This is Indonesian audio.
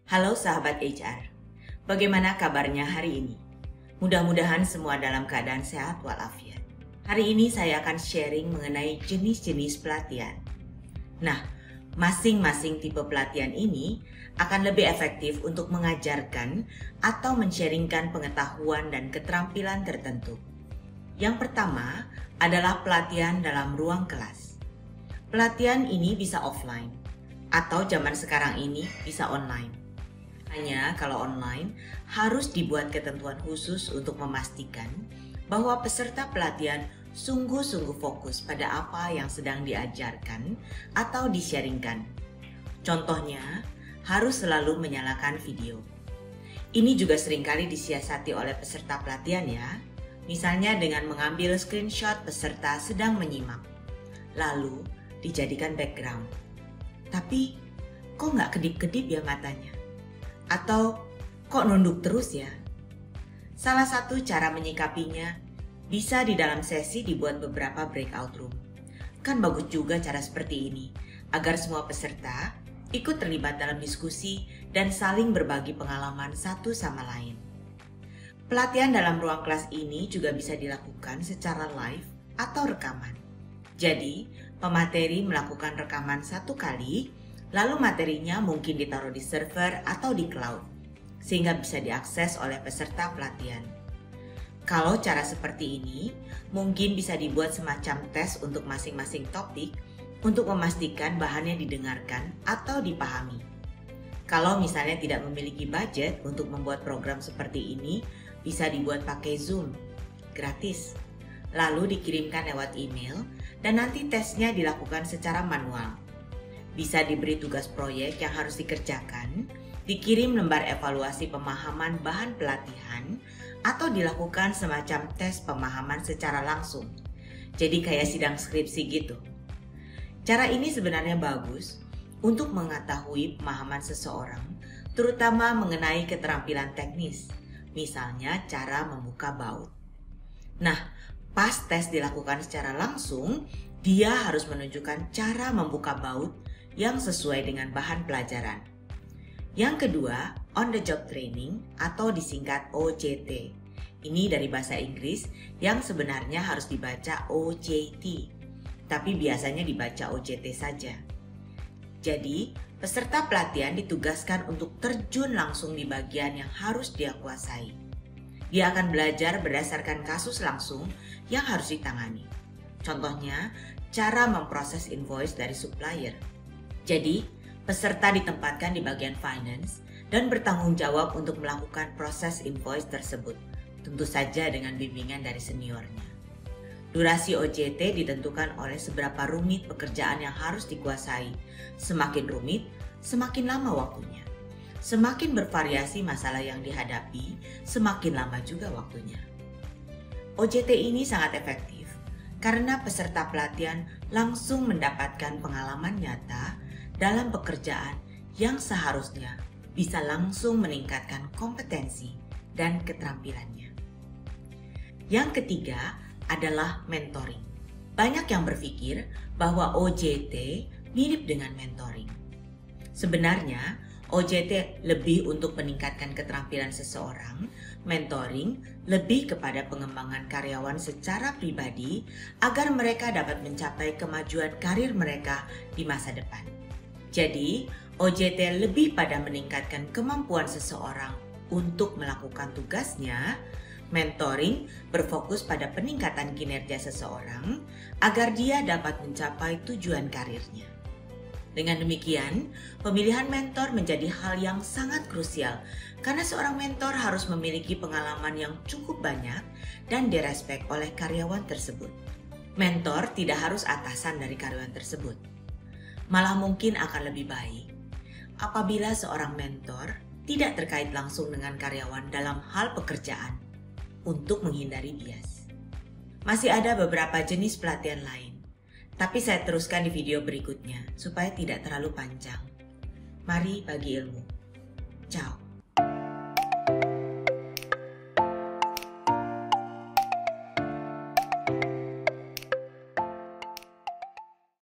Halo sahabat HR, bagaimana kabarnya hari ini? Mudah-mudahan semua dalam keadaan sehat walafiat. Hari ini saya akan sharing mengenai jenis-jenis pelatihan. Nah, masing-masing tipe pelatihan ini akan lebih efektif untuk mengajarkan atau men-sharingkan pengetahuan dan keterampilan tertentu. Yang pertama adalah pelatihan dalam ruang kelas. Pelatihan ini bisa offline, atau zaman sekarang ini bisa online. Hanya kalau online, harus dibuat ketentuan khusus untuk memastikan bahwa peserta pelatihan sungguh-sungguh fokus pada apa yang sedang diajarkan atau di-sharingkan. Contohnya, harus selalu menyalakan video. Ini juga seringkali disiasati oleh peserta pelatihan ya, misalnya dengan mengambil screenshot peserta sedang menyimak, lalu dijadikan background. Tapi, kok nggak kedip-kedip ya matanya? Atau kok nunduk terus ya? Salah satu cara menyikapinya bisa di dalam sesi dibuat beberapa breakout room. Kan bagus juga cara seperti ini, agar semua peserta ikut terlibat dalam diskusi dan saling berbagi pengalaman satu sama lain. Pelatihan dalam ruang kelas ini juga bisa dilakukan secara live atau rekaman. Jadi, pemateri melakukan rekaman satu kali, lalu materinya mungkin ditaruh di server atau di cloud, sehingga bisa diakses oleh peserta pelatihan. Kalau cara seperti ini, mungkin bisa dibuat semacam tes untuk masing-masing topik untuk memastikan bahannya didengarkan atau dipahami. Kalau misalnya tidak memiliki budget untuk membuat program seperti ini, bisa dibuat pakai Zoom, gratis. Lalu dikirimkan lewat email dan nanti tesnya dilakukan secara manual. Bisa diberi tugas proyek yang harus dikerjakan, dikirim lembar evaluasi pemahaman bahan pelatihan, atau dilakukan semacam tes pemahaman secara langsung. Jadi kayak sidang skripsi gitu. Cara ini sebenarnya bagus untuk mengetahui pemahaman seseorang, terutama mengenai keterampilan teknis, misalnya cara membuka baut. Nah, pas tes dilakukan secara langsung, dia harus menunjukkan cara membuka baut yang sesuai dengan bahan pelajaran. Yang kedua, on the job training atau disingkat OJT. Ini dari bahasa Inggris yang sebenarnya harus dibaca OJT, tapi biasanya dibaca OJT saja. Jadi, peserta pelatihan ditugaskan untuk terjun langsung di bagian yang harus dia kuasai. Dia akan belajar berdasarkan kasus langsung yang harus ditangani. Contohnya, cara memproses invoice dari supplier. Jadi, peserta ditempatkan di bagian finance dan bertanggung jawab untuk melakukan proses invoice tersebut, tentu saja dengan bimbingan dari seniornya. Durasi OJT ditentukan oleh seberapa rumit pekerjaan yang harus dikuasai. Semakin rumit, semakin lama waktunya. Semakin bervariasi masalah yang dihadapi, semakin lama juga waktunya. OJT ini sangat efektif karena peserta pelatihan langsung mendapatkan pengalaman nyata dalam pekerjaan yang seharusnya bisa langsung meningkatkan kompetensi dan keterampilannya. Yang ketiga adalah mentoring. Banyak yang berpikir bahwa OJT mirip dengan mentoring. Sebenarnya, OJT lebih untuk meningkatkan keterampilan seseorang, mentoring lebih kepada pengembangan karyawan secara pribadi agar mereka dapat mencapai kemajuan karir mereka di masa depan. Jadi, OJT lebih pada meningkatkan kemampuan seseorang untuk melakukan tugasnya. Mentoring berfokus pada peningkatan kinerja seseorang agar dia dapat mencapai tujuan karirnya. Dengan demikian, pemilihan mentor menjadi hal yang sangat krusial karena seorang mentor harus memiliki pengalaman yang cukup banyak dan direspek oleh karyawan tersebut. Mentor tidak harus atasan dari karyawan tersebut. Malah mungkin akan lebih baik apabila seorang mentor tidak terkait langsung dengan karyawan dalam hal pekerjaan untuk menghindari bias. Masih ada beberapa jenis pelatihan lain, tapi saya teruskan di video berikutnya supaya tidak terlalu panjang. Mari bagi ilmu. Ciao.